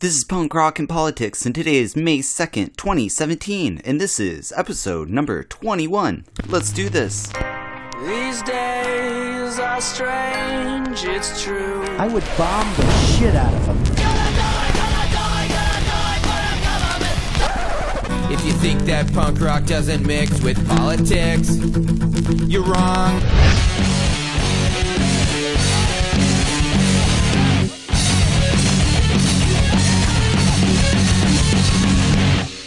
This is Punk Rock and Politics, and today is May 2nd, 2017, and this is episode number 21. Let's do this. These days are strange, it's true. I would bomb the shit out of them. If you think that punk rock doesn't mix with politics, you're wrong.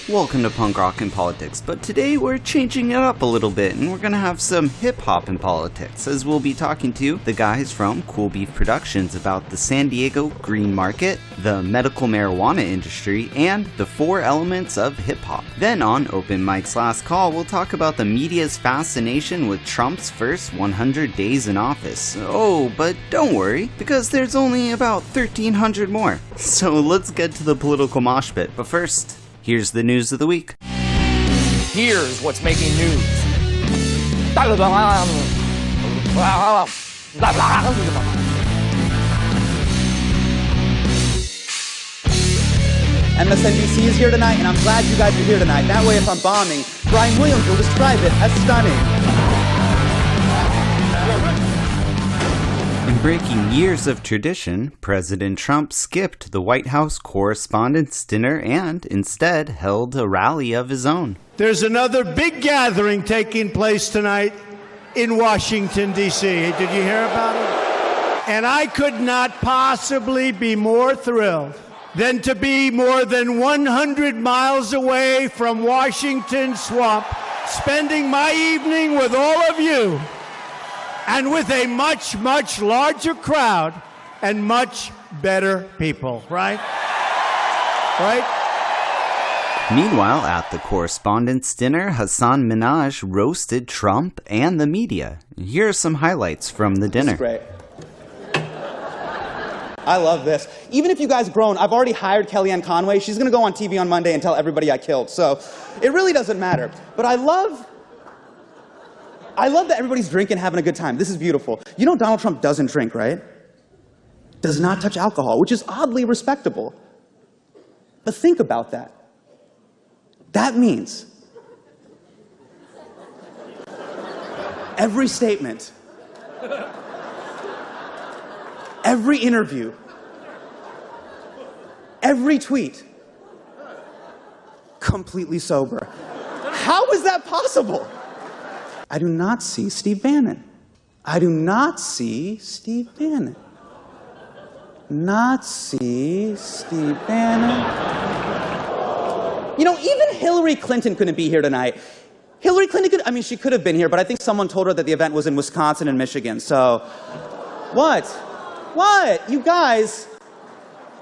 Welcome to Punk Rock and Politics, but today we're changing it up a little bit and we're gonna have some hip-hop in politics, as we'll be talking to the guys from KoolBeef Productions about the San Diego green market, the medical marijuana industry, and the 4 elements of hip-hop. Then on Open Mic's Last Call, we'll talk about the media's fascination with Trump's first 100 days in office. Oh, but don't worry, because there's only about 1,300 more. So let's get to the political mosh pit, but first, here's the news of the week. Here's what's making news. MSNBC is here tonight, and I'm glad you guys are here tonight. That way, if I'm bombing, Brian Williams will describe it as stunning. In breaking years of tradition, President Trump skipped the White House Correspondents' Dinner and instead held a rally of his own. There's another big gathering taking place tonight in Washington, D.C. Did you hear about it? And I could not possibly be more thrilled than to be more than 100 miles away from Washington Swamp, spending my evening with all of you. And with a much, much larger crowd and much better people, right? Right? Meanwhile, at the Correspondents' Dinner, Hassan Minhaj roasted Trump and the media. Here are some highlights from the dinner. This is great. I love this. Even if you guys groan, I've already hired Kellyanne Conway. She's going to go on TV on Monday and tell everybody I killed. So it really doesn't matter. But I love that everybody's drinking, having a good time. This is beautiful. You know Donald Trump doesn't drink, right? Does not touch alcohol, which is oddly respectable. But think about that. That means every statement, every interview, every tweet, completely sober. How is that possible? I do not see Steve Bannon. I do not see Steve Bannon. Not see Steve Bannon. You know, even Hillary Clinton couldn't be here tonight. Hillary Clinton she could have been here, but I think someone told her that the event was in Wisconsin and Michigan, so. What? What? You guys.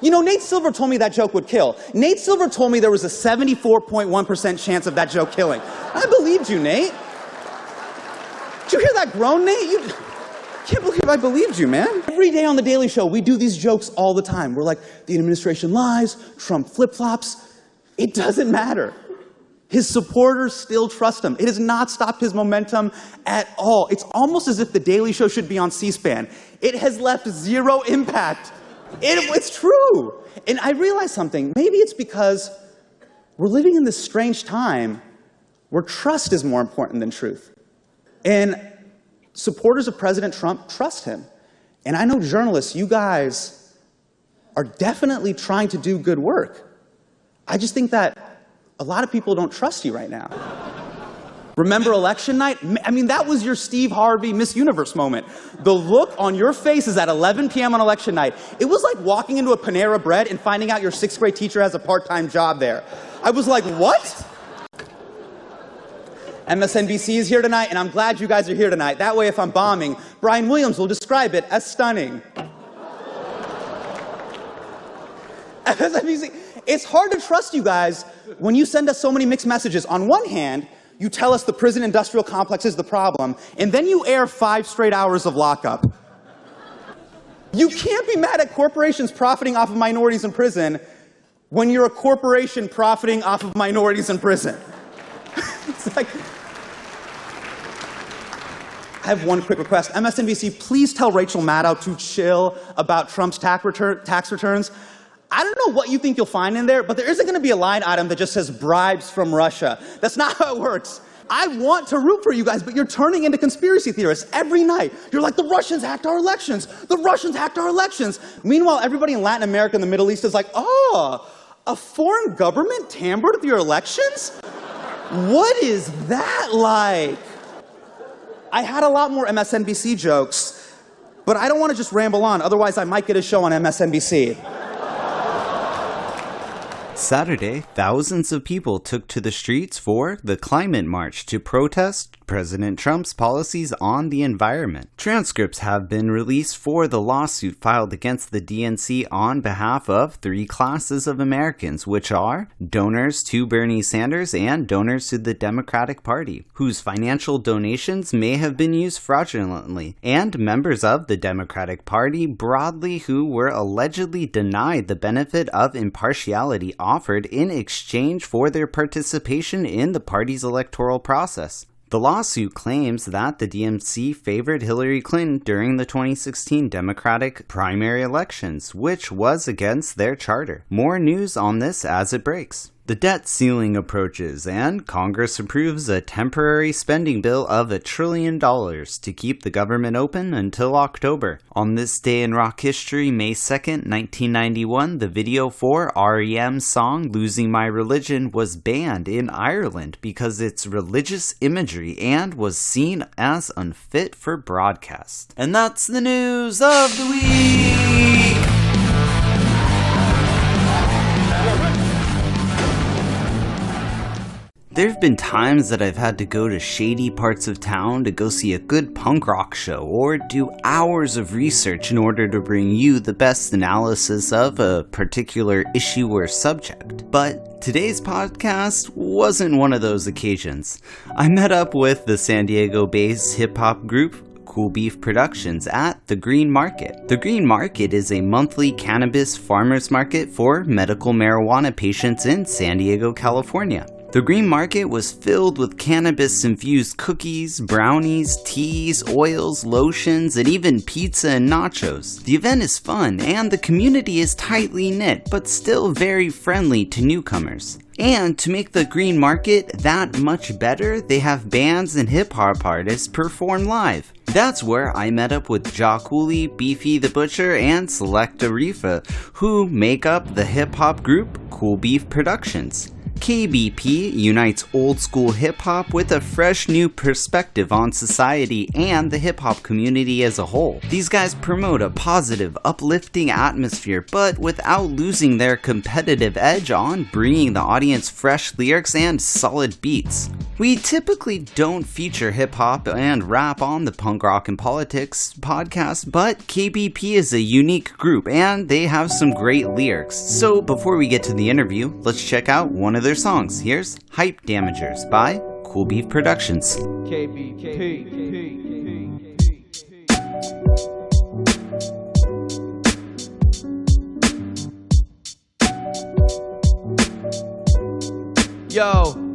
You know, Nate Silver told me that joke would kill. Nate Silver told me there was a 74.1% chance of that joke killing. I believed you, Nate. Did you hear that groan, Nate? You can't believe I believed you, man. Every day on The Daily Show, we do these jokes all the time. We're like, the administration lies, Trump flip-flops. It doesn't matter. His supporters still trust him. It has not stopped his momentum at all. It's almost as if The Daily Show should be on C-SPAN. It has left zero impact. It's true. And I realized something. Maybe it's because we're living in this strange time where trust is more important than truth. And supporters of President Trump trust him. And I know journalists, you guys are definitely trying to do good work. I just think that a lot of people don't trust you right now. Remember election night? I mean, that was your Steve Harvey Miss Universe moment. The look on your faces at 11 p.m. on election night, it was like walking into a Panera Bread and finding out your 6th grade teacher has a part-time job there. I was like, what? MSNBC is here tonight, and I'm glad you guys are here tonight. That way, if I'm bombing, Brian Williams will describe it as stunning. MSNBC, it's hard to trust you guys when you send us so many mixed messages. On one hand, you tell us the prison industrial complex is the problem, and then you air 5 straight hours of lockup. You can't be mad at corporations profiting off of minorities in prison when you're a corporation profiting off of minorities in prison. It's like, I have one quick request. MSNBC, please tell Rachel Maddow to chill about Trump's tax returns. I don't know what you think you'll find in there, but there isn't going to be a line item that just says bribes from Russia. That's not how it works. I want to root for you guys, but you're turning into conspiracy theorists every night. You're like, the Russians hacked our elections. The Russians hacked our elections. Meanwhile, everybody in Latin America and the Middle East is like, oh, a foreign government tampered with your elections? What is that like? I had a lot more MSNBC jokes, but I don't want to just ramble on. Otherwise, I might get a show on MSNBC. Saturday, thousands of people took to the streets for the Climate March to protest President Trump's policies on the environment. Transcripts have been released for the lawsuit filed against the DNC on behalf of 3 classes of Americans, which are donors to Bernie Sanders and donors to the Democratic Party, whose financial donations may have been used fraudulently, and members of the Democratic Party broadly who were allegedly denied the benefit of impartiality offered in exchange for their participation in the party's electoral process. The lawsuit claims that the DNC favored Hillary Clinton during the 2016 Democratic primary elections, which was against their charter. More news on this as it breaks. The debt ceiling approaches, and Congress approves a temporary spending bill of $1 trillion to keep the government open until October. On this day in rock history, May 2nd, 1991, the video for REM's song Losing My Religion was banned in Ireland because its religious imagery and was seen as unfit for broadcast. And that's the news of the week! There have been times that I've had to go to shady parts of town to go see a good punk rock show or do hours of research in order to bring you the best analysis of a particular issue or subject. But today's podcast wasn't one of those occasions. I met up with the San Diego-based hip-hop group KoolBeef Productions at the Green Market. The Green Market is a monthly cannabis farmers market for medical marijuana patients in San Diego, California. The Green Market was filled with cannabis-infused cookies, brownies, teas, oils, lotions, and even pizza and nachos. The event is fun, and the community is tightly knit, but still very friendly to newcomers. And to make the Green Market that much better, they have bands and hip-hop artists perform live. That's where I met up with Ja Cooley, Beefy the Butcher, and Selecta Rifa, who make up the hip-hop group KoolBeef Productions. KBP unites old-school hip-hop with a fresh new perspective on society and the hip-hop community as a whole. These guys promote a positive, uplifting atmosphere, but without losing their competitive edge on bringing the audience fresh lyrics and solid beats. We typically don't feature hip-hop and rap on the Punk Rock and Politics podcast, but KBP is a unique group and they have some great lyrics. So before we get to the interview, let's check out one of their songs. Here's Hype Damagers by KoolBeef Productions.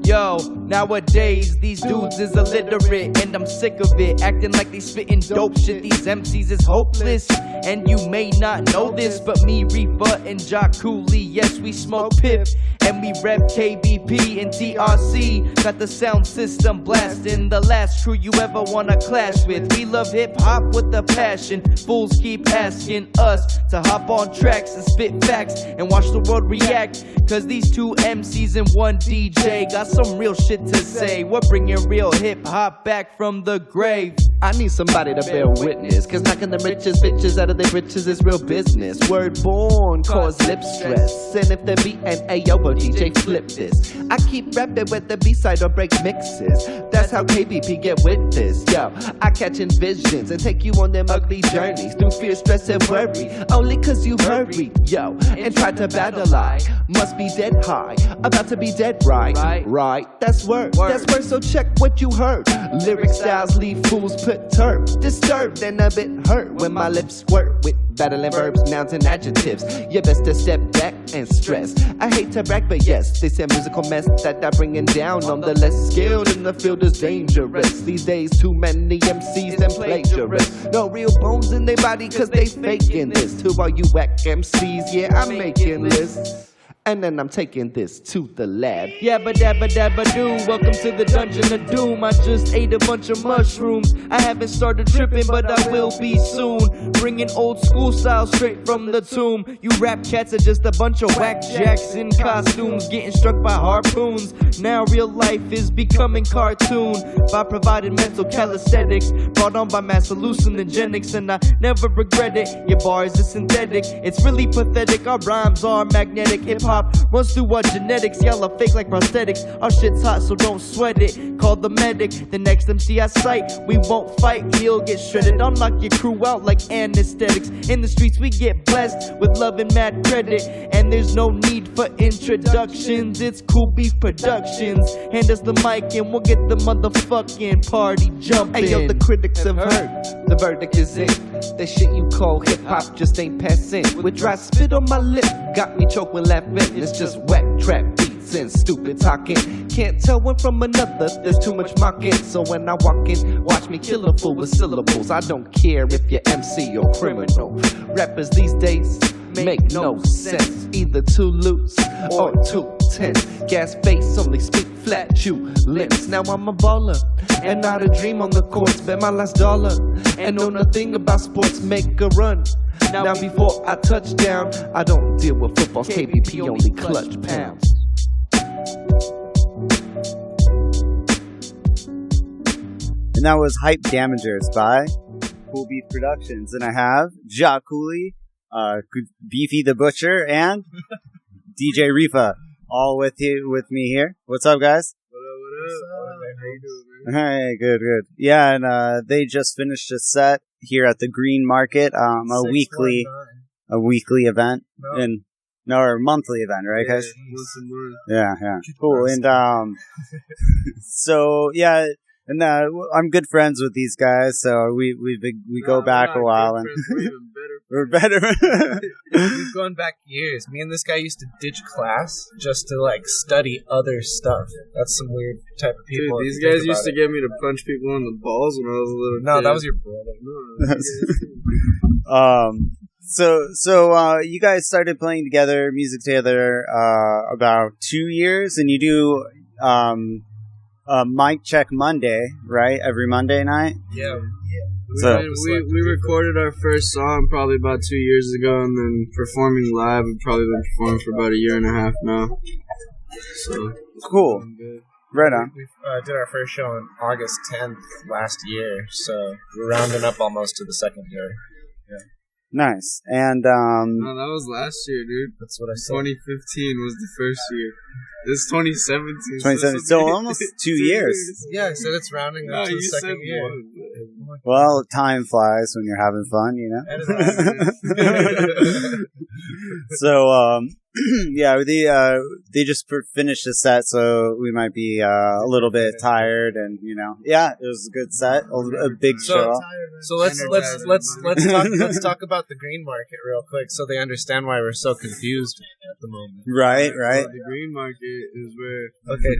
Yo, nowadays these dudes is illiterate and I'm sick of it, acting like they spitting dope shit. These MCs is hopeless, and you may not know this, but me, Reefa, and Ja Cooley, yes, we smoke pip, and we rep KBP and TRC. Got the sound system blasting, the last crew you ever wanna clash with. We love hip-hop with a passion, fools keep asking us to hop on tracks and spit facts and watch the world react, cause these two MCs and one DJ got some real shit to say. We're bringing real hip-hop back from the grave. I need somebody to bear witness, cause knocking the richest bitches out of their riches is real business. Word born cause lip stress, and if the beat ain't ayo, but DJ flip this. I keep rapping with the B-side or break mixes. That's how KBP get with this. Yo, I catching visions and take you on them ugly journeys through fear, stress, and worry, only cause you hurry, yo, and try to battle I must be dead high, about to be dead right. Right, that's word, so check what you heard. Lyric styles leave fools perturbed, disturbed, and a bit hurt when my lips squirt with battling verbs, nouns, and adjectives. You best to step back and stress. I hate to brag, but yes, they say musical mess that they're bringing down on the less skilled in the field is dangerous. These days, too many MCs and plagiarists. No real bones in their body, cause they faking this. To all you whack MCs, yeah, I'm making lists. And then I'm taking this to the lab. Yabba dabba dabba doo, welcome to the dungeon of doom. I just ate a bunch of mushrooms. I haven't started tripping, but I will be soon. Bringing old school style straight from the tomb. You rap cats are just a bunch of whack jacks in costumes, getting struck by harpoons. Now real life is becoming cartoon by providing mental calisthenics brought on by mass hallucinogenics, and I never regret it. Your bars are synthetic, it's really pathetic. Our rhymes are magnetic. Hip-hop runs through our genetics, y'all are fake like prosthetics. Our shit's hot, so don't sweat it. Call the medic, the next MC I sight, we won't fight, he'll get shredded. I'll knock your crew out like anesthetics. In the streets we get blessed with love and mad credit, and there's no need for introductions. It's KoolBeef Productions. Hand us the mic and we'll get the motherfucking party jumping. Hey yo, the critics have heard, the verdict is in. That shit you call hip-hop just ain't passing. With dry spit on my lip, got me choke when laughing. It's just whack trap beats and stupid talking. Can't tell one from another, there's too much mocking. So when I walk in, watch me kill a fool with syllables. I don't care if you're MC or criminal. Rappers these days make no sense, either too loose or too tense. Gas face, only speak flat, chew lips. Now I'm a baller and not a dream on the court. Spend my last dollar and know nothing about sports. Make a run. Now before I touch down, I don't deal with football's KBP, only clutch pounds. And that was Hype Damagers by KoolBeef Productions. And I have Ja Cooley, Beefy the Butcher, and DJ Rifa all with me here. What's up, guys? What up? How you doing, man? Hey, good. Yeah, and they just finished a set here at the Green Market, a weekly event, or monthly event, right, guys? Once a month. Yeah, cool. And so yeah, and I'm good friends with these guys, so we go back a while, and we're better. We've gone back years. Me and this guy used to ditch class just to like study other stuff. That's some weird type of people. Dude, these guys used to get me to punch people in the balls when I was a little kid. No, that was your brother. So you guys started playing together, music together, about 2 years, and you do Mic Check Monday, right? Every Monday night? Yeah. So we recorded our first song probably about 2 years ago, and then performing live, we've probably been performing for about a year and a half now. So cool. Right on. We did our first show on August 10th last year, so we're rounding up almost to the second year. Yeah. Nice. And no, that was last year, dude. That's what I said. 2015 was the first year. This is 2017. 2017. So almost 2 years. Yeah, I said it's rounding up to the second year. Well, time flies when you're having fun, you know. So yeah, they just finished the set, so we might be a little bit tired, and you know, yeah, it was a good set, a big show. So let's talk about the Green Market real quick, so they understand why we're so confused at the moment. Right. The Green Market is where. Okay.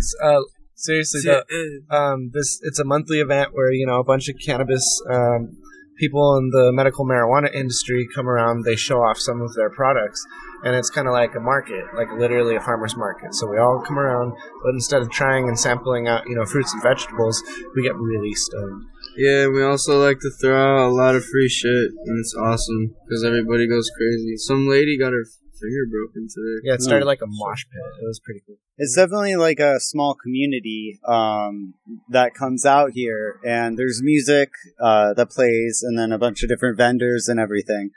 Seriously, it's a monthly event where, you know, a bunch of cannabis people in the medical marijuana industry come around. They show off some of their products, and it's kind of like a market, like literally a farmer's market. So we all come around, but instead of trying and sampling out, you know, fruits and vegetables, we get really stoned. Yeah, we also like to throw out a lot of free shit, and it's awesome because everybody goes crazy. Some lady got her finger broken today. Yeah, it started like a mosh pit. It was pretty cool. It's definitely like a small community that comes out here, and there's music that plays, and then a bunch of different vendors and everything.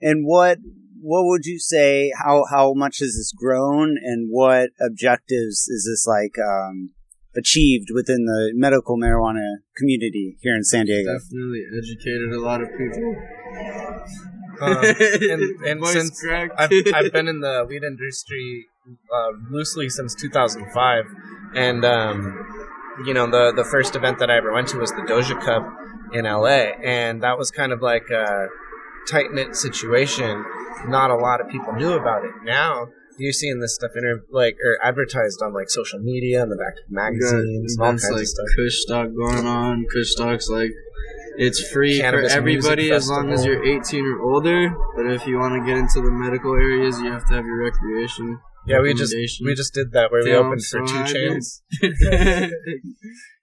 And what would you say? How much has this grown, and what objectives is this like achieved within the medical marijuana community here in San Diego? Definitely educated a lot of people. And since I've been in the weed industry loosely since 2005, and you know, the first event that I ever went to was the Doja Cup in LA, and that was kind of like a tight-knit situation. Not a lot of people knew about it. Now you're seeing this stuff or advertised on like social media on the back of magazines, and all kinds like of stuff. Kush Stock going on. Kush Stock's like it's free Cannabis for everybody music as long as festival. you're 18 or older. But if you want to get into the medical areas, you have to have your recreation. Yeah, we just did that where we opened for 2 Chainz.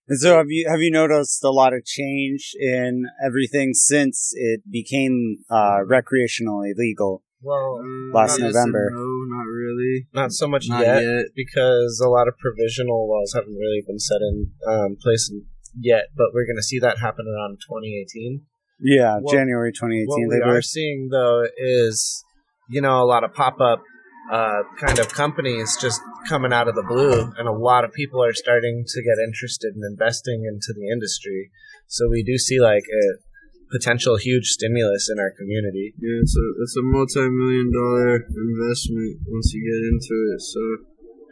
And so have you noticed a lot of change in everything since it became recreationally legal Well, last November? No, not really. not so much Not yet, yet. because a lot of provisional laws haven't really been set in place yet, but we're going to see that happen around 2018. Yeah, Well, January 2018. What we are seeing, though, is, a lot of pop-up kind of companies just coming out of the blue, and a lot of people are starting to get interested in investing into the industry. So we do see like a potential huge stimulus in our community. Yeah, it's a multi-million-dollar investment once you get into it. So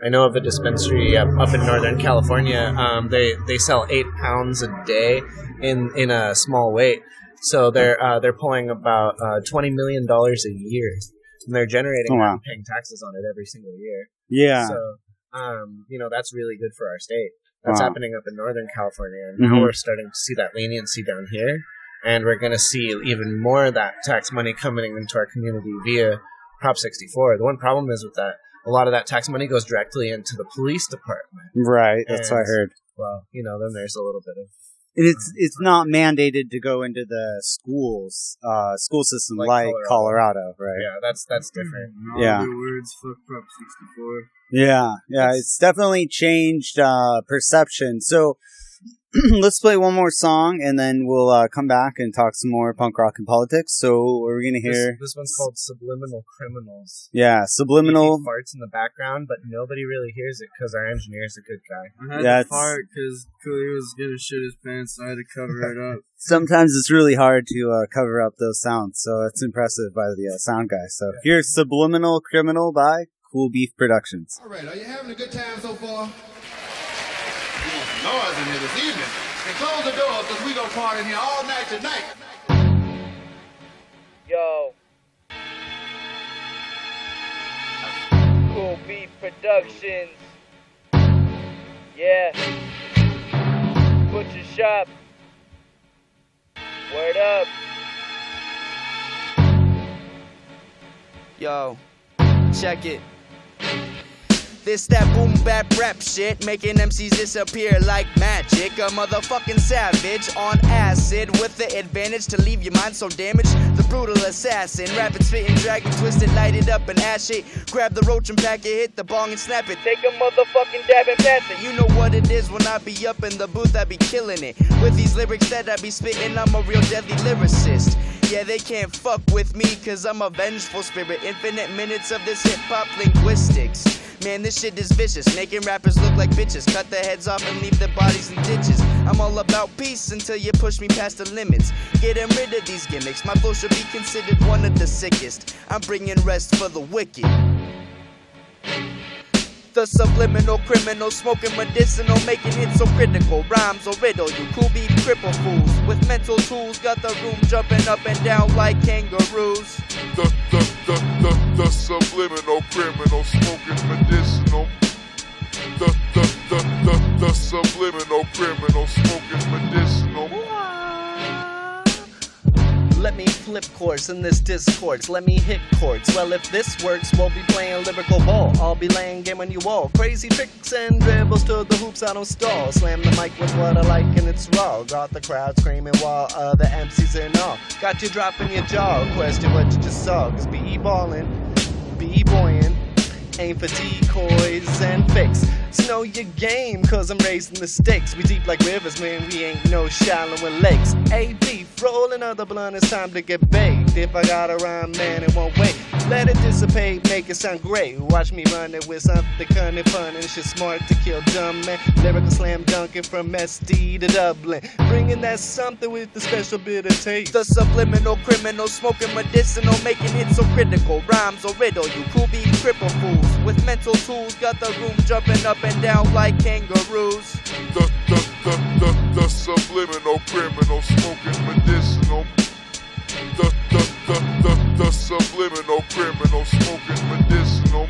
I know of a dispensary up in Northern California. They sell 8 pounds a day in a small weight. So they're pulling about $20 million a year. And they're generating and paying taxes on it every single year. Yeah. So, that's really good for our state. That's happening up in Northern California. And now we're starting to see that leniency down here. And we're going to see even more of that tax money coming into our community via Prop 64. The one problem is with that, a lot of that tax money goes directly into the police department. Right, that's what I heard. Well, then there's a little bit of... It's not mandated to go into the school system like Colorado, right? Yeah, that's different. Yeah. Other words, fuck Prop 64. Yeah, it's definitely changed perception. So let's play one more song, and then we'll come back and talk some more punk rock and politics. So we're going to hear... This one's called Subliminal Criminals. Yeah, Subliminal... He farts in the background, but nobody really hears it because our engineer's a good guy. I had to fart because Cooley was going to shit his pants, so I had to cover it up. Sometimes it's really hard to cover up those sounds, so it's impressive by the sound guy. So here's Subliminal Criminal by KoolBeef Productions. All right, are you having a good time so far? We want some noise in here this evening. And close the doors because we gonna party in here all night tonight. Yo. KoolBeef Productions. Yeah. Butcher Shop. Word up. Yo, check it. This that boom bap rap shit, making MCs disappear like magic. A motherfucking savage on acid with the advantage to leave your mind so damaged. The brutal assassin, rapid spitting, dragon twisted, light it up and ash it. Grab the roach and pack it, hit the bong and snap it. Take a motherfucking dab and pass it. You know what it is when I be up in the booth, I be killing it. With these lyrics that I be spitting, I'm a real deadly lyricist. Yeah, they can't fuck with me, cause I'm a vengeful spirit. Infinite minutes of this hip-hop linguistics. Man, this shit is vicious, making rappers look like bitches. Cut their heads off and leave their bodies in ditches. I'm all about peace until you push me past the limits. Getting rid of these gimmicks, my flow should be considered one of the sickest. I'm bringing rest for the wicked. The subliminal criminal, smoking medicinal, making it so critical. Rhymes or riddle, you KoolBeef cripple fools. With mental tools, got the room jumping up and down like kangaroos. The subliminal criminal, smoking medicinal. The subliminal criminal, smoking medicinal. Let me flip course in this discourse, let me hit chords. Well, if this works, we'll be playing lyrical ball. I'll be laying game on you all. Crazy tricks and dribbles to the hoops, I don't stall. Slam the mic with what I like and it's raw. Got the crowd screaming while other MCs in awe. Got you dropping your jaw, question what you just saw. Cause be ballin', be boyin', aim for decoys and fakes. So know your game, cause I'm raising the stakes. We deep like rivers, man, we ain't no shallow in lakes. A.B. roll another blunt, it's time to get baked. If I got a rhyme, man, it won't wait. Let it dissipate, make it sound great. Watch me run it with something cunning, fun, and shit smart to kill dumb man. Lyrical slam dunking from SD to Dublin. Bringing that something with a special bit of taste. The subliminal criminal, smoking medicinal, making it so critical. Rhymes or riddle, you KoolBeef cripple fools. With mental tools, got the room jumping up and down like kangaroos. The subliminal criminal, smoking medicinal. The subliminal criminal, smoking medicinal.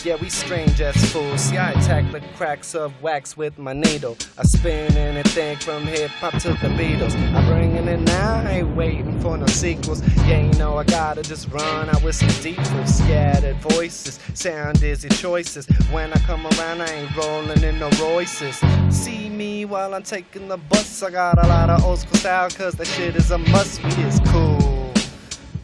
Yeah, we strange as fools. See, I attack the cracks of wax with my needle. I spin anything from hip-hop to the Beatles. I bring it in now, I ain't waiting for no sequels. Yeah, you know I gotta just run out with some deep scattered voices, sound dizzy choices. When I come around, I ain't rolling in no Royces. See me while I'm taking the bus. I got a lot of old school style, cause that shit is a must. We is cool.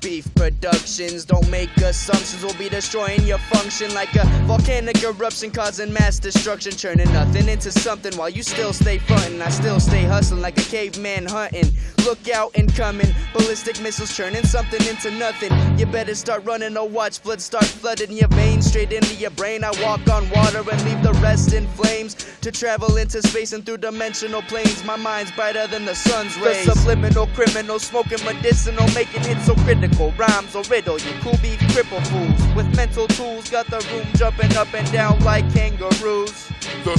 Beef Productions, don't make assumptions. We'll be destroying your function like a volcanic eruption, causing mass destruction, turning nothing into something while you still stay frontin'. I still stay hustling like a caveman hunting. Look out incoming, ballistic missiles turning something into nothing. You better start running or watch blood start flooding your veins straight into your brain. I walk on water and leave the rest in flames to travel into space and through dimensional planes. My mind's brighter than the sun's rays. The subliminal criminal, smoking medicinal, making hits so critical. Rhymes or riddle, you KoolBeef cripple fools with mental tools, got the room jumping up and down like kangaroos. The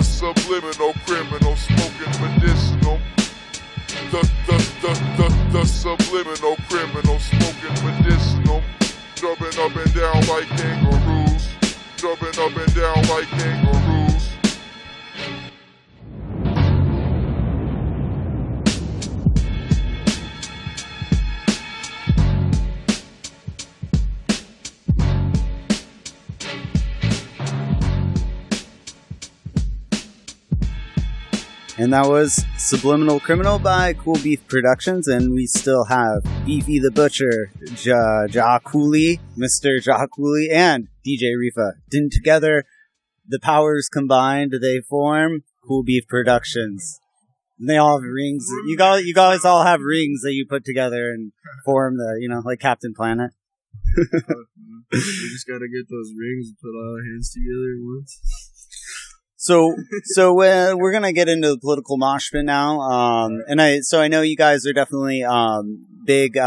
subliminal criminal, smoking medicinal. The subliminal criminal, smoking medicinal. Jumping up and down like kangaroos. Jumping up and down like kangaroos. And that was Subliminal Criminal by KoolBeef Productions, and we still have Beefy the Butcher, Ja Cooley, Mr. Ja Cooley, and DJ Rifa. Then together, the powers combined, they form KoolBeef Productions. And they all have rings. You guys all have rings that you put together and form the, like Captain Planet. We just gotta get those rings and put all our hands together at once. So we're gonna get into the political mosh pit now, and I know you guys are definitely big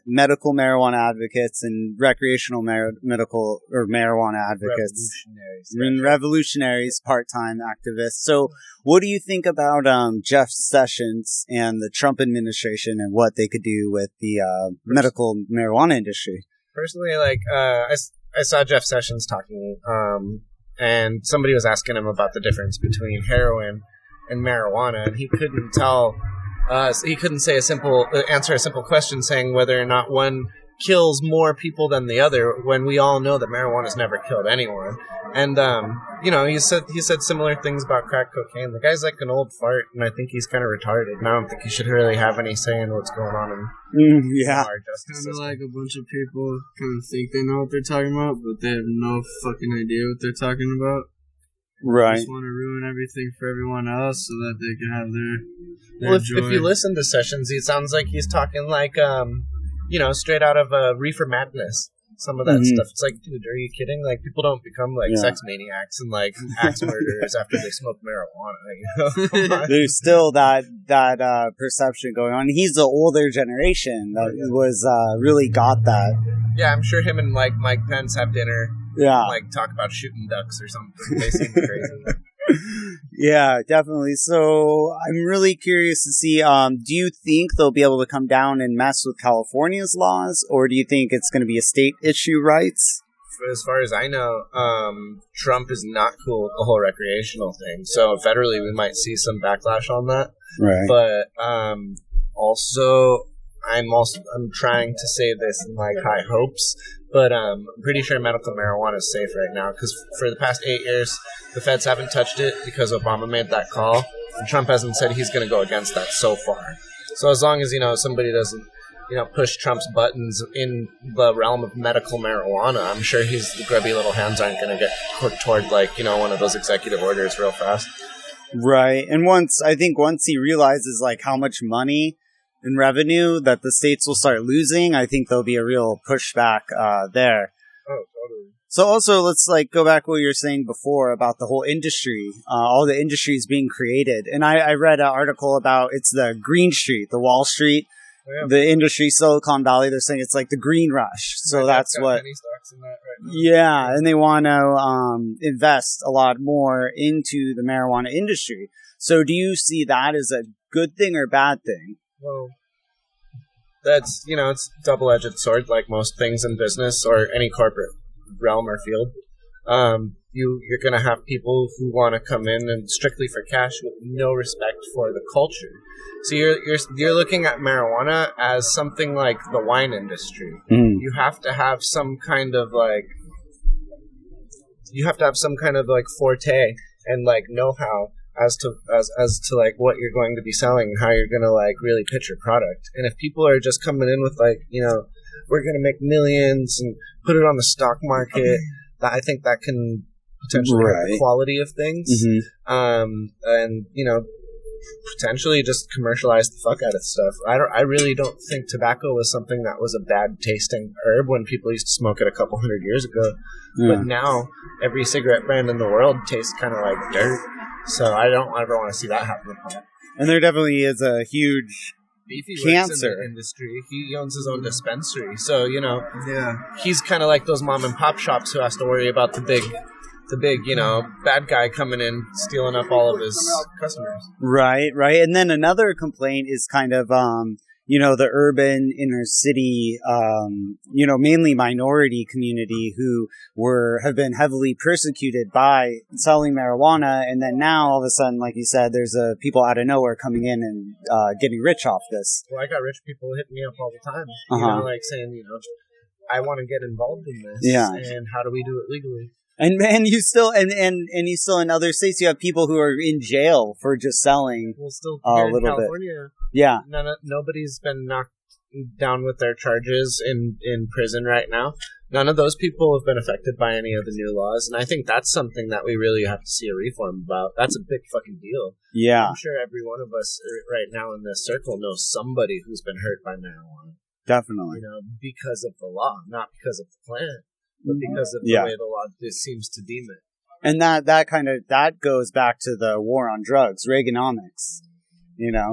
medical marijuana advocates and recreational medical or marijuana advocates, revolutionaries, part-time activists. So, what do you think about Jeff Sessions and the Trump administration and what they could do with the medical marijuana industry? Personally, I saw Jeff Sessions talking. And somebody was asking him about the difference between heroin and marijuana, and he couldn't tell us. He couldn't say answer a simple question saying whether or not one kills more people than the other, when we all know that marijuana's never killed anyone. And he said similar things about crack cocaine. The guy's like an old fart, and I think he's kind of retarded. And I don't think he should really have any say in what's going on in our justice system. Kind of like a bunch of people kind of think they know what they're talking about, but they have no fucking idea what they're talking about. Right. They just want to ruin everything for everyone else so that they can have their joy. If you listen to Sessions, it sounds like he's talking like straight out of Reefer Madness. Some of that stuff. It's like, dude, are you kidding? Like, people don't become sex maniacs and axe murderers after they smoke marijuana. There's still that perception going on. He's the older generation that was really got that. Yeah, I'm sure him and Mike Pence have dinner. Yeah, and, talk about shooting ducks or something. They seem crazy. Yeah, definitely. So I'm really curious to see, do you think they'll be able to come down and mess with California's laws, or do you think it's going to be a state issue rights? As far as I know, Trump is not cool with the whole recreational thing. So federally, we might see some backlash on that. Right. But I'm trying to say this in high hopes, but I'm pretty sure medical marijuana is safe right now, because for the past 8 years, the feds haven't touched it because Obama made that call, and Trump hasn't said he's going to go against that so far. So as long as, somebody doesn't, push Trump's buttons in the realm of medical marijuana, I'm sure the grubby little hands aren't going to get toward, one of those executive orders real fast. Right. And once he realizes, how much money in revenue that the states will start losing, I think there'll be a real pushback there. Oh, totally. So also, let's go back to what you were saying before about the whole industry, all the industries being created. And I read an article about, it's the Green Street, the Wall Street, the industry, Silicon Valley. They're saying it's like the green rush. So that's what. Penny stocks in that right now. Yeah, and they want to invest a lot more into the marijuana industry. So do you see that as a good thing or bad thing? Well, that's, it's a double-edged sword, like most things in business or any corporate realm or field. You're going to have people who want to come in and strictly for cash with no respect for the culture. So you're looking at marijuana as something like the wine industry. You have to have some kind of like forte and like know-how as to like what you're going to be selling and how you're going to like really pitch your product. And if people are just coming in with like, we're going to make millions and put it on the stock market, I think that can potentially hurt the quality of things. And potentially just commercialize the fuck out of stuff. I really don't think tobacco was something that was a bad tasting herb when people used to smoke it a couple 100 years ago. But now every cigarette brand in the world tastes kind of like dirt. So I don't ever want to see that happen. And there definitely is a huge Beefy cancer works in the industry. He owns his own dispensary. So, he's kind of like those mom and pop shops who has to worry about the big, bad guy coming in, stealing up all of his customers. Right. And then another complaint is kind of, the urban inner city, mainly minority community who have been heavily persecuted by selling marijuana. And then now all of a sudden, like you said, there's people out of nowhere coming in and getting rich off this. Well, I got rich people hitting me up all the time, saying, I want to get involved in this. Yeah. And how do we do it legally? And you still you still in other states you have people who are in jail for just selling. Well, still a here little in California, bit. Yeah. Nobody's been knocked down with their charges in prison right now. None of those people have been affected by any of the new laws, and I think that's something that we really have to see a reform about. That's a big fucking deal. Yeah. I'm sure every one of us right now in this circle knows somebody who's been hurt by marijuana. Definitely. Because of the law, not because of the plant. But because of the way the law seems to deem it. And that goes back to the war on drugs, Reaganomics.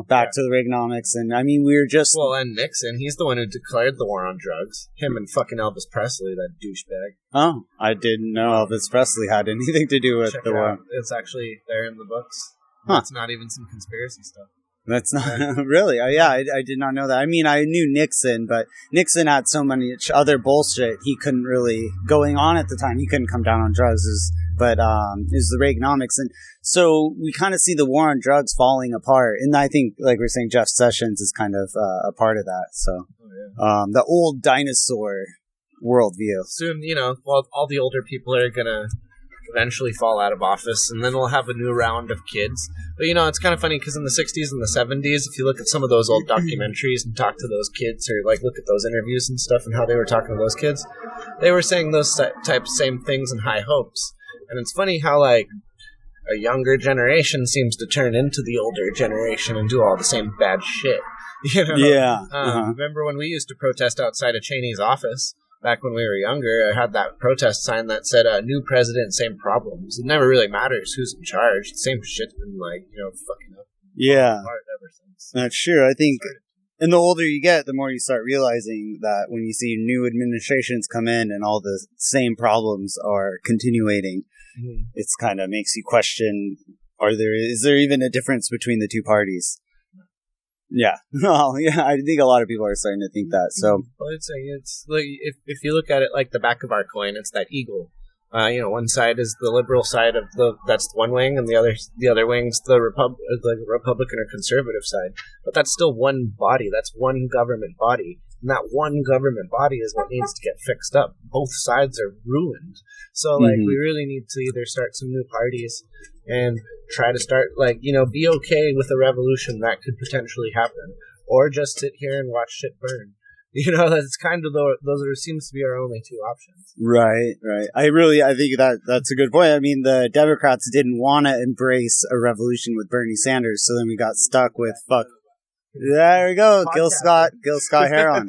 Back to the Reaganomics. And I mean, we were just... Well, and Nixon, he's the one who declared the war on drugs. Him and fucking Elvis Presley, that douchebag. Oh, I didn't know Elvis Presley had anything to do with the war. It's actually there in the books. Huh. It's not even some conspiracy stuff. That's not really. I did not know that. I mean, I knew Nixon, but Nixon had so much other bullshit he couldn't really going on at the time. He couldn't come down on drugs. Is the Reaganomics, and so we kind of see the war on drugs falling apart. And I think, like we're saying, Jeff Sessions is kind of a part of that. So the old dinosaur worldview. Soon, all the older people are gonna eventually fall out of office, and then we'll have a new round of kids. But it's kind of funny because in the 60s and the 70s, if you look at some of those old documentaries and talk to those kids, or like look at those interviews and stuff and how they were talking to those kids, they were saying those same things and high hopes. And it's funny how like a younger generation seems to turn into the older generation and do all the same bad shit. Yeah. Remember when we used to protest outside of Cheney's office? Back when we were younger, I had that protest sign that said, new president, same problems. It never really matters who's in charge. The same shit's been, fucking up. Yeah. Ever since. That's true. I think, and the older you get, the more you start realizing that when you see new administrations come in and all the same problems are continuating, it's kind of makes you question, is there even a difference between the two parties? Yeah. Well, yeah, I think a lot of people are starting to think that. So, well, it's like if you look at it like the back of our coin, it's that eagle. One side is the liberal side of that's one wing, and the other wing's the Republican or conservative side. But that's still one body. That's one government body. And that one government body is what needs to get fixed up. Both sides are ruined. So, we really need to either start some new parties and try to start, be okay with a revolution that could potentially happen. Or just sit here and watch shit burn. That's kind of those seems to be our only two options. Right. I think that's a good point. I mean, the Democrats didn't want to embrace a revolution with Bernie Sanders, so then we got stuck with There we go, Gil Scott Heron.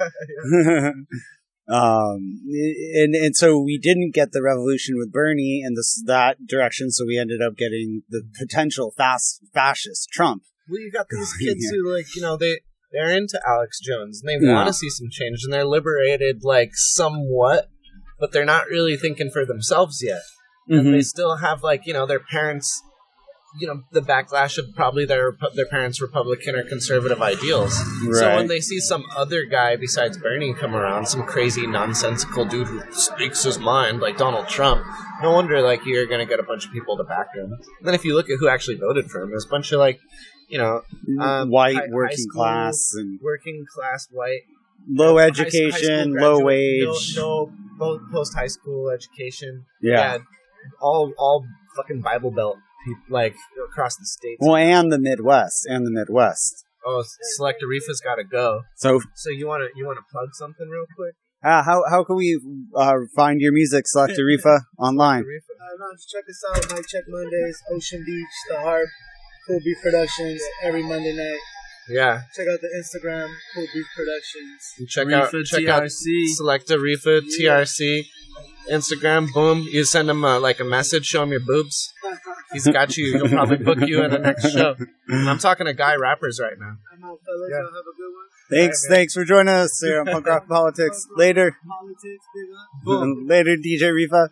And so we didn't get the revolution with Bernie in that direction, so we ended up getting the potential fascist Trump. Well, you got these kids who they're into Alex Jones and they want to see some change, and they're liberated somewhat, but they're not really thinking for themselves yet. And they still have their parents the backlash of probably their parents' Republican or conservative ideals. Right. So when they see some other guy besides Bernie come around, some crazy nonsensical dude who speaks his mind like Donald Trump, no wonder like you're gonna get a bunch of people to back him. And then if you look at who actually voted for him, there's a bunch of like white working class and working class white, low high education, school low graduate, wage, no post high school education. Yeah. all fucking Bible Belt people, like across the states. Well, and the Midwest. Oh, Select Arifa's got to go. So you want to plug something real quick? how can we find your music, Select Arifa, online? Check us out, Mic Check Mondays, Ocean Beach, The Harp, KoolBeef Productions, every Monday night. Yeah. Check out the Instagram, KoolBeef Productions. And check out Select Arifa, TRC, Instagram, boom. You send him a message, show him your boobs. He's got you. He'll probably book you at the next show. And I'm talking to guy rappers right now. I'm out, fellas. Y'all have a good one. Thanks for joining us here on Punk Rock Politics. Later. Later, DJ Rifa.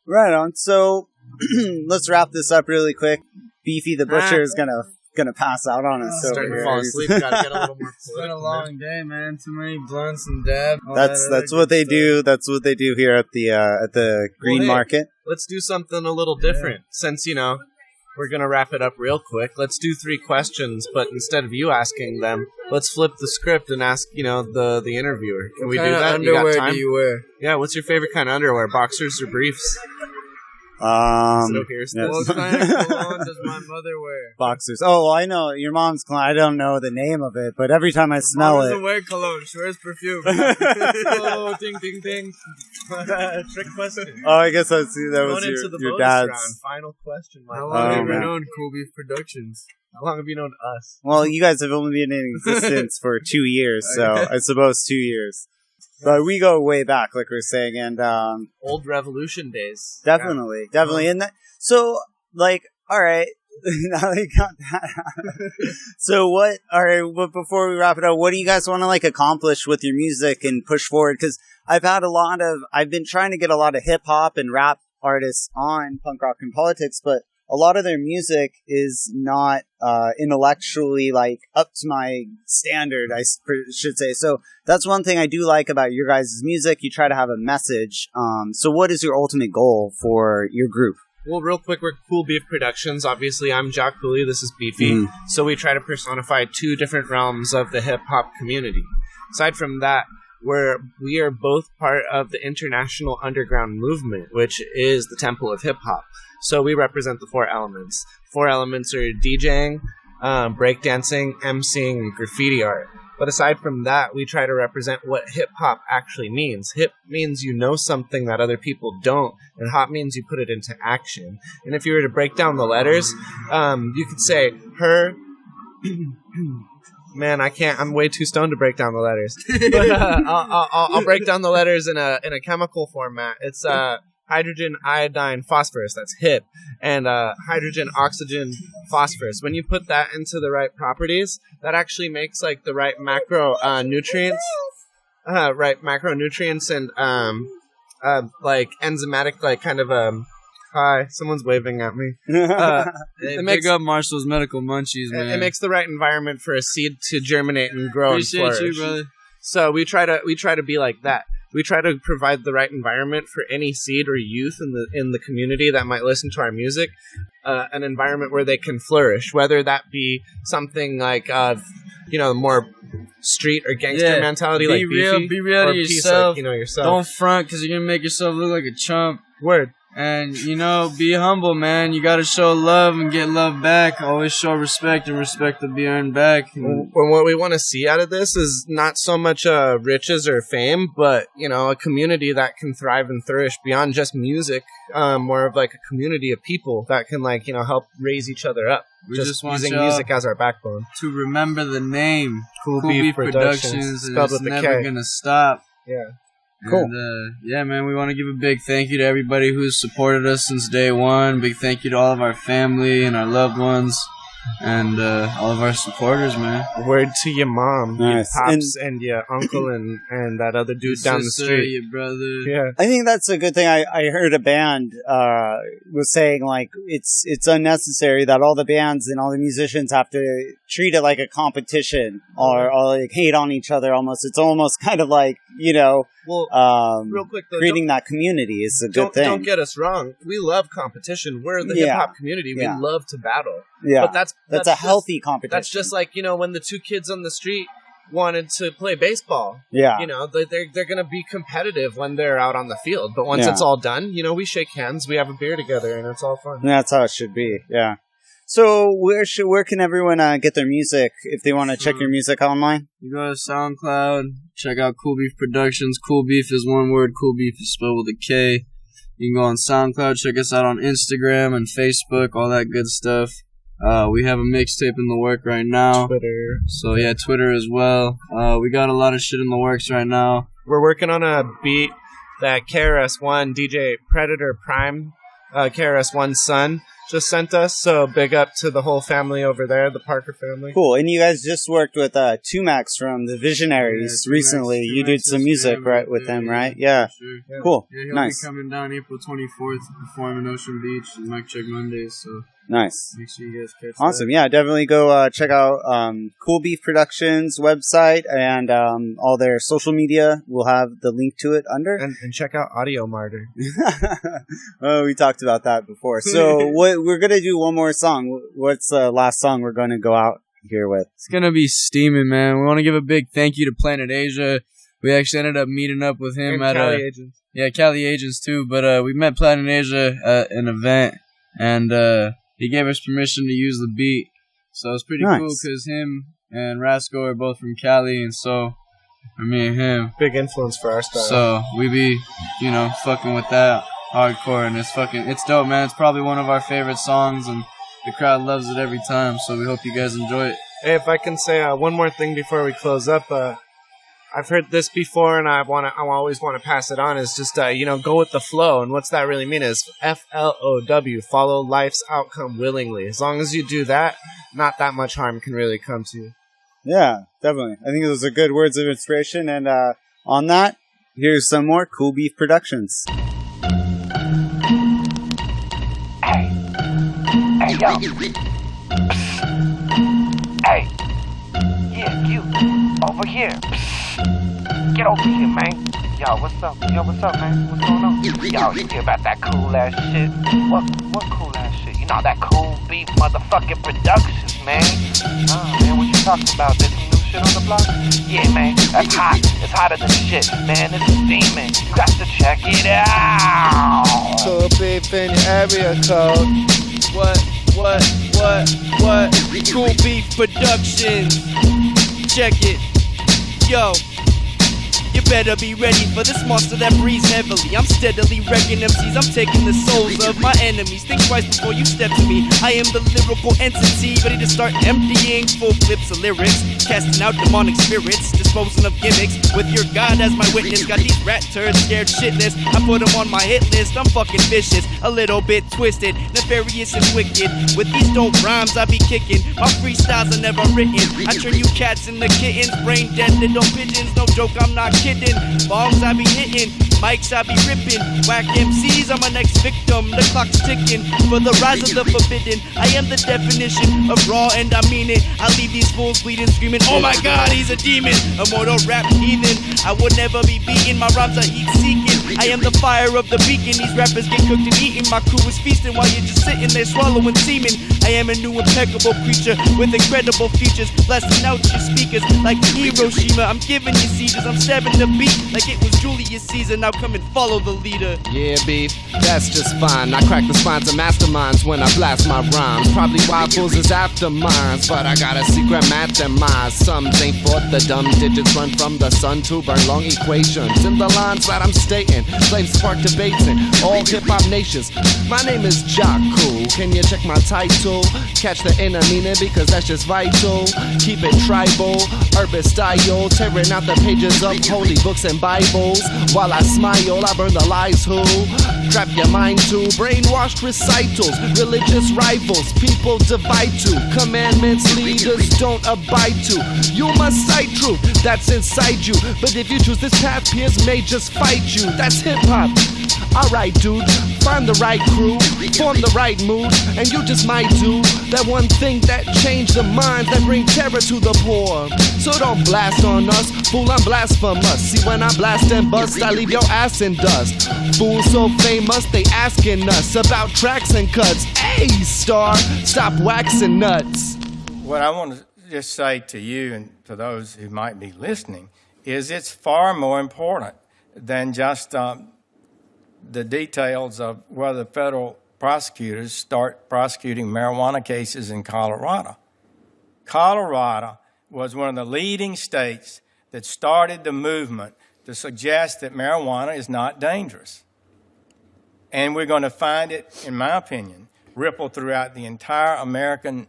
Right on. So let's wrap this up really quick. Beefy the Butcher is gonna pass out on us. Starting to fall asleep. Gotta get a little more. It's been a long day, man. Too many blunts and dabs. That's what they do. That's what they do here at the Green Market. Let's do something a little different. Since we're gonna wrap it up real quick. Let's do 3 questions, but instead of you asking them, let's flip the script and ask the interviewer. Can we do that? Underwear You got time? do you wear? Yeah. What's your favorite kind of underwear? Boxers or briefs? What kind of cologne does my mother wear? Boxers. Oh, I know your mom's cologne. I don't know the name of it, but every time I smell Mom it, doesn't wear cologne. She wears perfume. Oh, ding, ding, ding! Trick question. Oh, I guess that was your dad's. Round. Final question. How long have you known KoolBeef Productions? How long have you known us? Well, you guys have only been in existence for 2 years, so I suppose 2 years. But we go way back, like we were saying, and old Revolution days. Definitely. And that. So, all right. Now they got that. So what? All right. But before we wrap it up, what do you guys want to accomplish with your music and push forward? Because I've been trying to get a lot of hip hop and rap artists on Punk Rock and Politics, but a lot of their music is not intellectually up to my standard, I should say. So that's one thing I do like about your guys' music. You try to have a message. So what is your ultimate goal for your group? Well, real quick, we're KoolBeef Productions. Obviously, I'm Jock Cooley. This is Beefy. So we try to personify 2 different realms of the hip-hop community. Aside from that, we are both part of the international underground movement, which is the Temple of Hip-Hop. So we represent the 4 elements. 4 elements are DJing, breakdancing, MCing, and graffiti art. But aside from that, we try to represent what hip-hop actually means. Hip means you know something that other people don't, and hop means you put it into action. And if you were to break down the letters, you could say, her... Man, I can't. I'm way too stoned to break down the letters. But I'll break down the letters in a chemical format. It's hydrogen, iodine, phosphorus. That's hip. And hydrogen, oxygen, phosphorus. When you put that into the right properties, that actually makes the right macro nutrients. Right macronutrients and enzymatic hi, someone's waving at me. It makes up Marshall's Medical Munchies, man. It makes the right environment for a seed to germinate and grow and flourish. Appreciate you, brother. So we try to be like that. We try to provide the right environment for any seed or youth in the community that might listen to our music, an environment where they can flourish, whether that be something more street or gangster mentality, be real to yourself. Yourself. Don't front because you're gonna make yourself look like a chump. Word. And, be humble, man. You gotta show love and get love back. Always show respect, and respect will be earned back. And what we want to see out of this is not so much riches or fame, but, a community that can thrive and flourish beyond just music. More of a community of people that can, help raise each other up. We just want using music as our backbone. To remember the name KoolBeef Productions. Spelled with a K. Never gonna stop. Yeah. Cool. And, man, we want to give a big thank you to everybody who's supported us since day one. Big thank you to all of our family and our loved ones. and all of our supporters, man. Word to your mom, Nice. your pops, and your uncle, and that other dude down the Sister, street. your brother. Yeah. I think that's a good thing. I heard a band was saying like it's unnecessary that all the bands and all the musicians have to treat it like a competition or like hate on each other. Almost, it's almost kind of like real quick though, creating that community is a good thing. Don't get us wrong. We love competition. We're the hip hop community. We love to battle. Yeah, but that's a just, healthy competition. That's just like when the two kids on the street wanted to play baseball. Yeah, they're gonna be competitive when they're out on the field. But once it's all done, we shake hands, we have a beer together, and it's all fun. And that's how it should be. Yeah. So where can everyone get their music if they want to check your music online? You go to SoundCloud, check out KoolBeef Productions. KoolBeef is one word. KoolBeef is spelled with a K. You can go on SoundCloud, check us out on Instagram and Facebook, all that good stuff. We have a mixtape in the work right now. Twitter. So yeah, Twitter as well. We got a lot of shit in the works right now. We're working on a beat that KRS-One, DJ Predator Prime, KRS-One's son, just sent us, so big up to the whole family over there, the Parker family. Cool. And you guys just worked with Tumax from the Visionaries recently. You did some music with him, right? Yeah. Sure. Yeah. Cool. Yeah, he'll Nice. be coming down April 24th, performing Ocean Beach and Mic Check Mondays, so nice. make sure you guys catch Awesome. that. Yeah, definitely go check out KoolBeef Productions website and all their social media. We'll have the link to it under. And check out Audio Martyr. Oh, we talked about that before. So we're going to do one more song. What's the last song we're going to go out here with? It's gonna be steaming, man. We want to give a big thank you to Planet Asia. We actually ended up meeting up with him And at Cali Agents. Yeah, Cali Agents too. But we met Planet Asia at an event, and he gave us permission to use the beat. So it's pretty cool because him and Rasco are both from Cali, and so me and him, big influence for our style. So we be fucking with that hardcore, and it's dope, man. It's probably one of our favorite songs, and the crowd loves it every time, so we hope you guys enjoy it. Hey, if I can say one more thing before we close up, I've heard this before, and I always want to pass it on. Is just go with the flow, and what's that really mean? Is FLOW, follow life's outcome willingly. As long as you do that, not that much harm can really come to you. Yeah, definitely. I think those are good words of inspiration, and on that, here's some more KoolBeef Productions. Hey, yo. Hey. Yeah, you. Over here. Get over here, man. Yo, what's up? Yo, what's up, man? What's going on? Yo, you hear about that cool ass shit? What cool ass shit? You know that KoolBeef motherfucking Productions, man. Man, what you talking about? There's some new shit on the block? Yeah, man, that's hot. It's hotter than shit, man. It's steaming. You got to check it out. KoolBeef in your area code. What? KoolBeef Productions. Check it. Yo. You better be ready for this monster that breathes heavily. I'm steadily wrecking MCs, I'm taking the souls of my enemies. Think twice before you step to me. I am the lyrical entity, ready to start emptying full clips of lyrics, casting out demonic spirits, disposing of gimmicks, with your God as my witness. Got these rat turds scared shitless, I put them on my hit list. I'm fucking vicious, a little bit twisted, nefarious and wicked. With these dope rhymes I be kicking, my freestyles are never written. I turn you cats into kittens, brain dead little pigeons. No joke, I'm not kidding. Bombs I be hitting, mics I be ripping. Whack MCs, I'm my next victim. The clock's ticking for the rise of the forbidden. I am the definition of raw, and I mean it. I leave these fools bleeding, screaming, oh my God, he's a demon, a mortal rap heathen. I would never be beaten, my rhymes are heat seeking. I am the fire of the beacon. These rappers get cooked and eaten. My crew is feasting while you're just sitting there swallowing semen. I am a new impeccable creature with incredible features, blasting out your speakers like Hiroshima. I'm giving you seizures, I'm stabbing the beat like it was Julius Caesar. Now come and follow the leader. Yeah, beef, that's just fine. I crack the spines of masterminds when I blast my rhymes. Probably wild fools is after mines, but I got a secret math in mind. Some ain't for the dumb digits run from the sun to burn long equations. In the lines that I'm stating, flames spark debates in all hip-hop nations. My name is Jaku, can you check my title? Catch the inner meaning because that's just vital. Keep it tribal, urban style, tearing out the pages of holy books and Bibles while I smile, I burn the lies who trap your mind to brainwashed recitals, religious rivals, people divide to commandments leaders don't abide to. You must cite truth that's inside you, but if you choose this path, peers may just fight you. That's hip-hop. Alright, dude, find the right crew, form the right mood, and you just might do that one thing that change the minds, that bring terror to the poor. So don't blast on us, fool, I'm blasphemous. See, when I blast and bust, I leave your ass in dust. Fools so famous, they asking us about tracks and cuts. Hey, star, stop waxing nuts. What I want to just say to you and to those who might be listening is it's far more important than just the details of whether federal prosecutors start prosecuting marijuana cases in Colorado. Colorado was one of the leading states that started the movement to suggest that marijuana is not dangerous. And we're going to find it, in my opinion, ripple throughout the entire American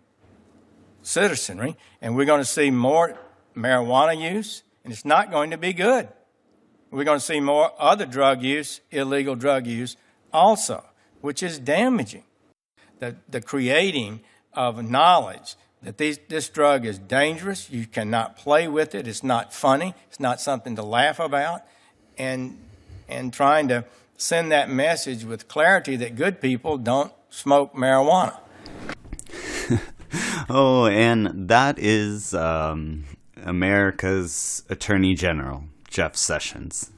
citizenry, and we're going to see more marijuana use, and it's not going to be good. We're going to see more other drug use, illegal drug use also, which is damaging. The creating of knowledge that this drug is dangerous, you cannot play with it, it's not funny, it's not something to laugh about, and trying to send that message with clarity that good people don't smoke marijuana. Oh, and that is America's Attorney General, Jeff Sessions.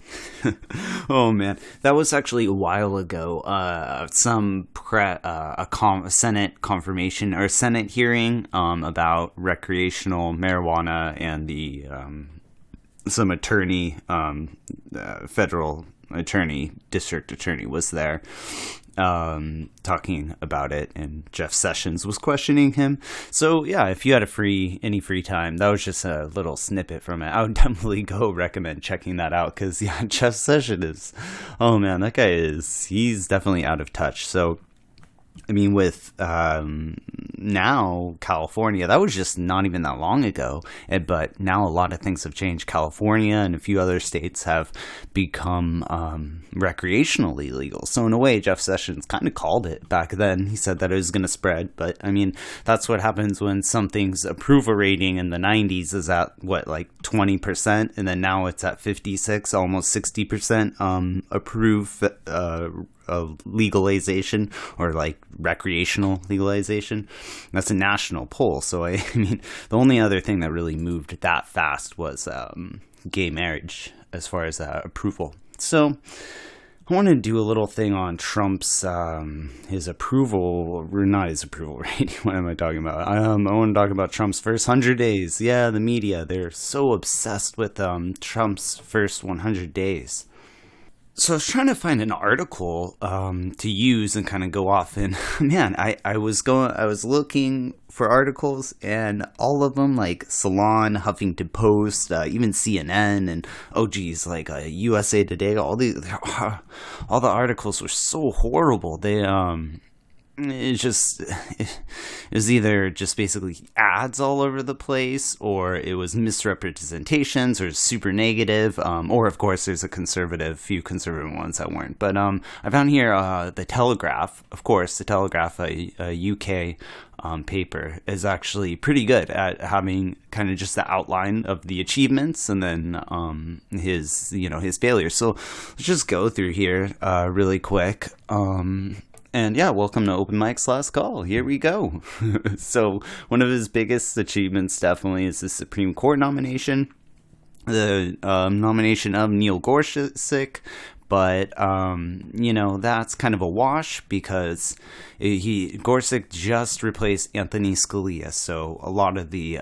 Oh man, that was actually a while ago. Some Senate confirmation or Senate hearing about recreational marijuana, and the some attorney, federal attorney, district attorney was there talking about it, and Jeff Sessions was questioning him. So yeah, if you had any free time, that was just a little snippet from it. I would definitely go recommend checking that out, because yeah, Jeff Sessions is, oh man, that guy he's definitely out of touch. So I mean, with now California, that was just not even that long ago, but now a lot of things have changed. California and a few other states have become recreationally legal. So in a way, Jeff Sessions kind of called it back then. He said that it was going to spread, but I mean, that's what happens when something's approval rating in the 90s is at what, like 20%, and then now it's at 56, almost 60% approved legalization, or like recreational legalization. That's a national poll. So I mean, the only other thing that really moved that fast was gay marriage as far as approval. So I want to do a little thing on Trump's his approval, or not his approval rating. What am I talking about? I want to talk about Trump's first 100 days. Yeah, the media, they're so obsessed with Trump's first 100 days. So I was trying to find an article to use and kind of go off, and man, I was looking for articles, and all of them, like Salon, Huffington Post, even CNN, and like USA Today, all the articles were so horrible. They it was either just basically ads all over the place, or it was misrepresentations, or super negative, or of course there's a few conservative ones that weren't. But I found here the Telegraph. Of course, the Telegraph, a UK paper, is actually pretty good at having kind of just the outline of the achievements, and then his failures. So let's just go through here really quick. And yeah, welcome to Open Mic's Last Call. Here we go. So one of his biggest achievements definitely is the Supreme Court nomination, the nomination of Neil Gorsuch. But, that's kind of a wash, because Gorsuch just replaced Anthony Scalia. So a lot of the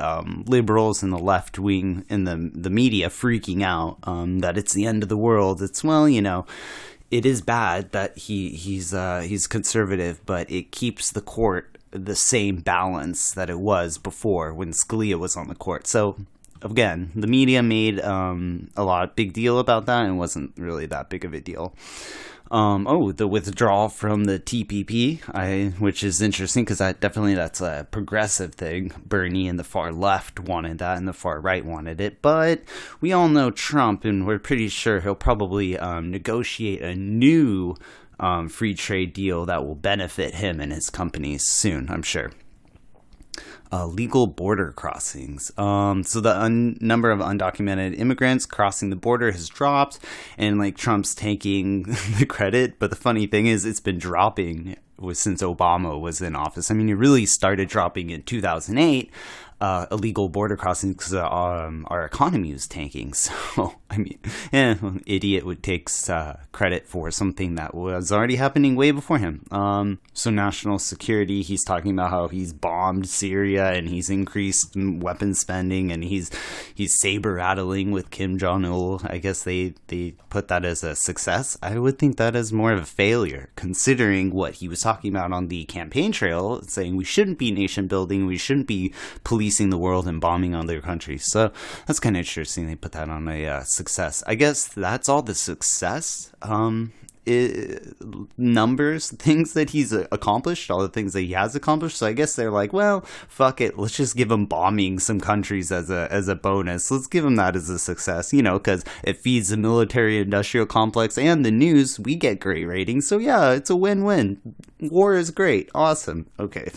liberals and the left wing in the media freaking out that it's the end of the world. It's, it is bad that he's conservative, but it keeps the court the same balance that it was before when Scalia was on the court. So again, the media made a big deal about that, and it wasn't really that big of a deal. The withdrawal from the TPP, which is interesting because that's a progressive thing. Bernie and the far left wanted that, and the far right wanted it. But we all know Trump, and we're pretty sure he'll probably negotiate a new free trade deal that will benefit him and his companies soon, I'm sure. Legal border crossings. So the number of undocumented immigrants crossing the border has dropped, and like Trump's taking the credit. But the funny thing is, it's been dropping since Obama was in office. I mean, it really started dropping in 2008. Illegal border crossings because our economy was tanking. So, I mean, an idiot would take credit for something that was already happening way before him. So national security, he's talking about how he's bombed Syria and he's increased weapon spending and he's saber rattling with Kim Jong-il. I guess they put that as a success. I would think that is more of a failure, considering what he was talking about on the campaign trail, saying we shouldn't be nation building, we shouldn't be policing the world and bombing other countries. So that's kind of interesting. They put that on a success. I guess that's all the success. Numbers, things that he's accomplished, all the things that he has accomplished. So I guess they're like, well, fuck it, let's just give him bombing some countries as a bonus. Let's give him that as a success, because it feeds the military-industrial complex and the news. We get great ratings, so yeah, it's a win-win. War is great, awesome. Okay.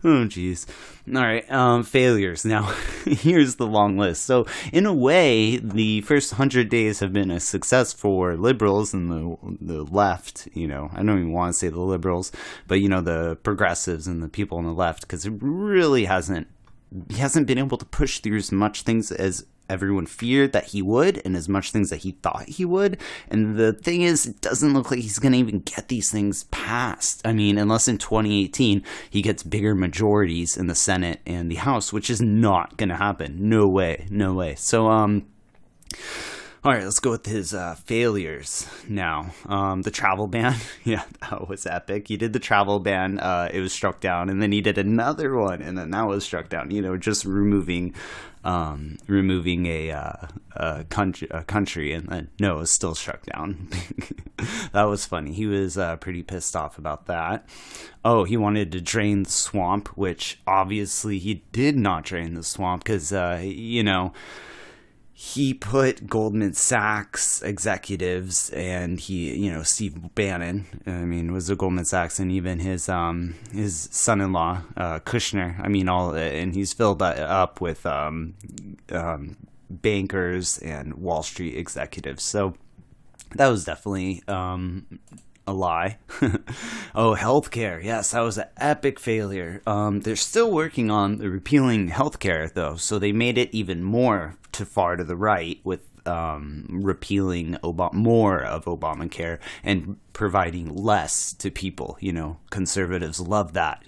Oh geez. All right, failures. Now, here's the long list. So, in a way, the first 100 days have been a success for liberals and the left. I don't even want to say the liberals, but the progressives and the people on the left, because it really he hasn't been able to push through as much things as everyone feared that he would, and as much things that he thought he would. And the thing is, it doesn't look like he's going to even get these things passed. I mean, unless in 2018 he gets bigger majorities in the Senate and the House, which is not going to happen. No way. So, all right, let's go with his failures now. The travel ban. Yeah, that was epic. He did the travel ban. It was struck down. And then he did another one. And then that was struck down. Just removing a country. And then, no, it was still struck down. That was funny. He was pretty pissed off about that. Oh, he wanted to drain the swamp, which obviously he did not drain the swamp because, he put Goldman Sachs executives and Steve Bannon, was a Goldman Sachs, and even his son-in-law, Kushner, and he's filled that up with bankers and Wall Street executives. So that was definitely a lie. Oh, healthcare. Yes, that was an epic failure. They're still working on repealing healthcare, though, so they made it even more too far to the right with repealing more of Obamacare and providing less to people. Conservatives love that.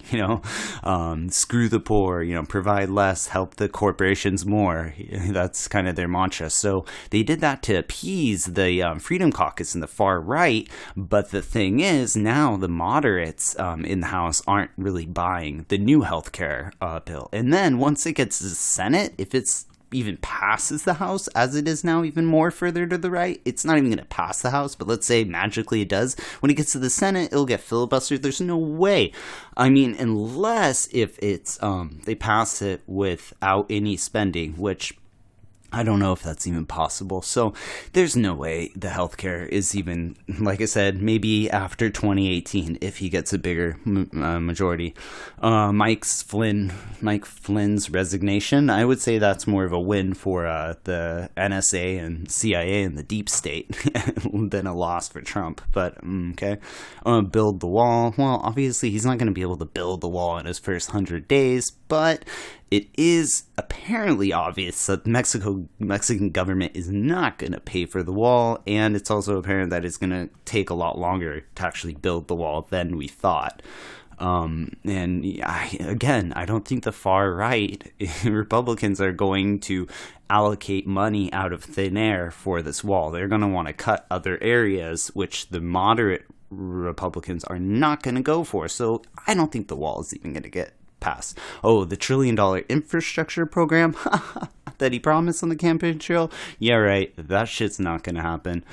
Screw the poor. Provide less, help the corporations more. That's kind of their mantra. So they did that to appease the Freedom Caucus in the far right. But the thing is, now the moderates in the House aren't really buying the new healthcare bill. And then once it gets to the Senate, if it's even passes the House as it is now, even more further to the right, it's not even going to pass the House, but let's say magically it does. When it gets to the Senate, it'll get filibustered. There's no way. Unless if it's they pass it without any spending, which I don't know if that's even possible. So there's no way the healthcare is even, like I said, maybe after 2018 if he gets a bigger majority. Mike Flynn's resignation, I would say that's more of a win for the NSA and CIA and the deep state than a loss for Trump. But okay, build the wall. Well, obviously he's not going to be able to build the wall in his first 100 days, but it is apparently obvious that the Mexican government is not going to pay for the wall, and it's also apparent that it's going to take a lot longer to actually build the wall than we thought. I don't think the far right Republicans are going to allocate money out of thin air for this wall. They're going to want to cut other areas, which the moderate Republicans are not going to go for. So I don't think the wall is even going to get passed. Oh, the $1 trillion infrastructure program that he promised on the campaign trail? Yeah, right. That shit's not going to happen.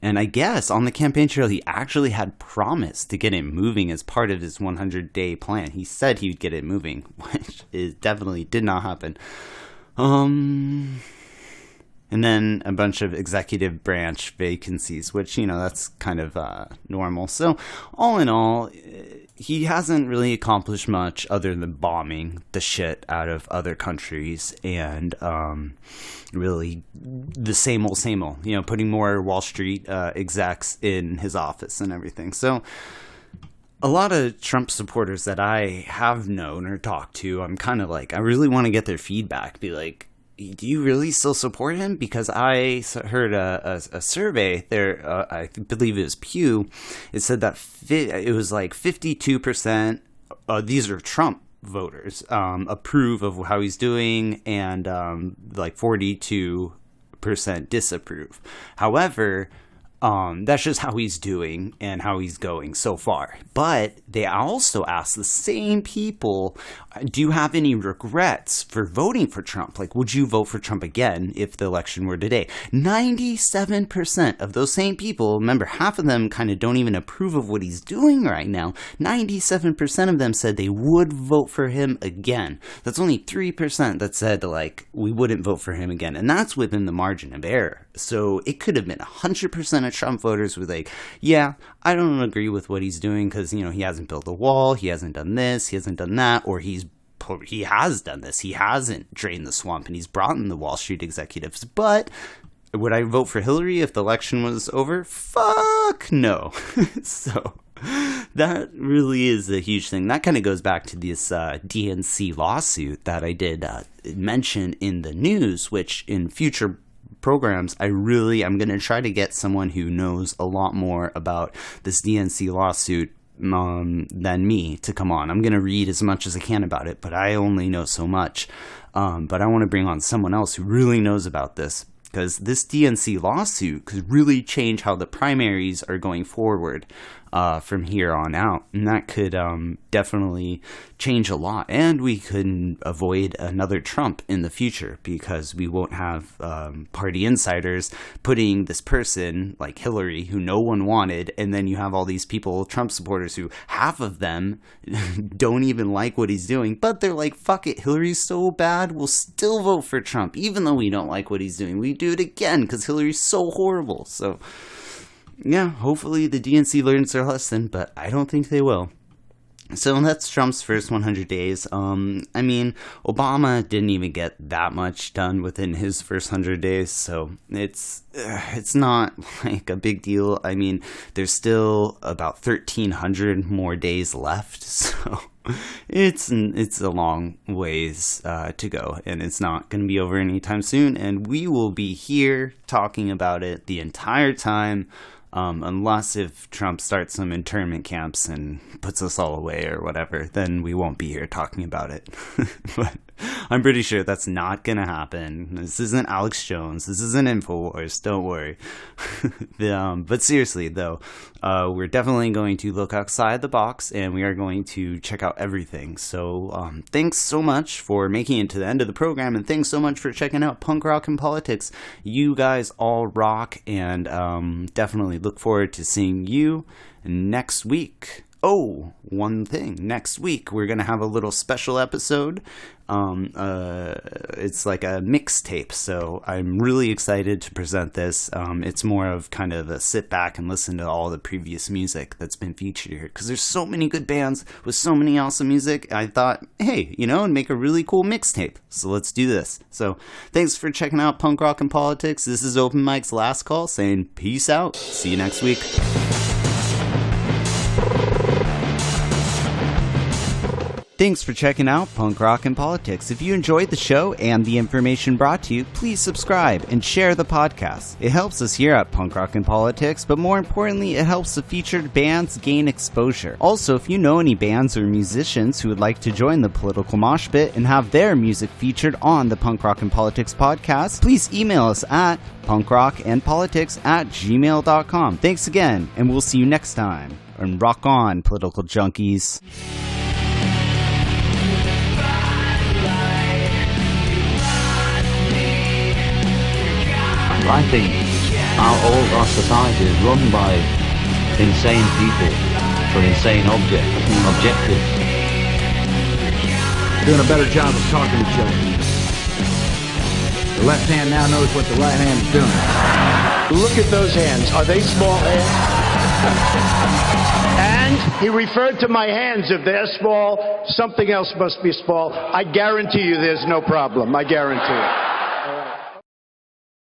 And I guess on the campaign trail, he actually had promised to get it moving as part of his 100-day plan. He said he would get it moving, which definitely did not happen. And then a bunch of executive branch vacancies, which, that's kind of normal. So all in all, he hasn't really accomplished much other than bombing the shit out of other countries and really the same old, putting more Wall Street execs in his office and everything. So a lot of Trump supporters that I have known or talked to, I'm kind of like, I really want to get their feedback, be like, do you really still support him? Because I heard a survey there, I believe it was Pew. It said that it was like 52%, these are Trump voters, approve of how he's doing, and like 42% disapprove. However, that's just how he's doing and how he's going so far. But they also asked the same people, do you have any regrets for voting for Trump? Like, would you vote for Trump again if the election were today? 97% of those same people, remember, half of them kind of don't even approve of what he's doing right now. 97% of them said they would vote for him again. That's only 3% that said, like, we wouldn't vote for him again. And that's within the margin of error. So it could have been 100% of Trump voters were like, yeah, I don't agree with what he's doing because, he hasn't built a wall, he hasn't done this, he hasn't done that, or he has done this, he hasn't drained the swamp, and he's brought in the Wall Street executives. But would I vote for Hillary if the election was over? Fuck no. So that really is a huge thing. That kind of goes back to this DNC lawsuit that I did mention in the news, which in future programs, I'm going to try to get someone who knows a lot more about this DNC lawsuit than me to come on. I'm going to read as much as I can about it, but I only know so much. But I want to bring on someone else who really knows about this, because this DNC lawsuit could really change how the primaries are going forward from here on out. And that could definitely change a lot. And we could avoid another Trump in the future, because we won't have party insiders putting this person like Hillary, who no one wanted, and then you have all these people, Trump supporters, who half of them don't even like what he's doing, but they're like, fuck it, Hillary's so bad, we'll still vote for Trump, even though we don't like what he's doing. We do it again because Hillary's so horrible. So yeah, hopefully the DNC learns their lesson, but I don't think they will. So that's Trump's first 100 days. I mean, Obama didn't even get that much done within his first 100 days, so it's not like a big deal. I mean, there's still about 1,300 more days left, so it's a long ways to go, and it's not going to be over anytime soon, and we will be here talking about it the entire time. Unless if Trump starts some internment camps and puts us all away or whatever, then we won't be here talking about it. But I'm pretty sure that's not going to happen. This isn't Alex Jones. This isn't InfoWars. Don't worry. But seriously, though, we're definitely going to look outside the box, and we are going to check out everything. So thanks so much for making it to the end of the program, and thanks so much for checking out Punk Rock and Politics. You guys all rock, and definitely look forward to seeing you next week. Oh, one thing. Next week, we're going to have a little special episode. It's like a mixtape, so I'm really excited to present this. It's more of kind of a sit back and listen to all the previous music that's been featured here, because there's so many good bands with so many awesome music. I thought, hey, and make a really cool mixtape. So let's do this. So thanks for checking out Punk Rock and Politics. This is Open Mic's last call, saying peace out. See you next week. Thanks for checking out Punk Rock and Politics. If you enjoyed the show and the information brought to you, please subscribe and share the podcast. It helps us here at Punk Rock and Politics, but more importantly, it helps the featured bands gain exposure. Also, if you know any bands or musicians who would like to join the political mosh pit and have their music featured on the Punk Rock and Politics podcast, please email us at punkrockandpolitics@gmail.com. Thanks again, and we'll see you next time. And rock on, political junkies. Right thing. Our society is run by insane people for insane objectives. Doing a better job of talking to each other. The left hand now knows what the right hand is doing. Look at those hands. Are they small hands? And he referred to my hands. If they're small, something else must be small. I guarantee you there's no problem. I guarantee it.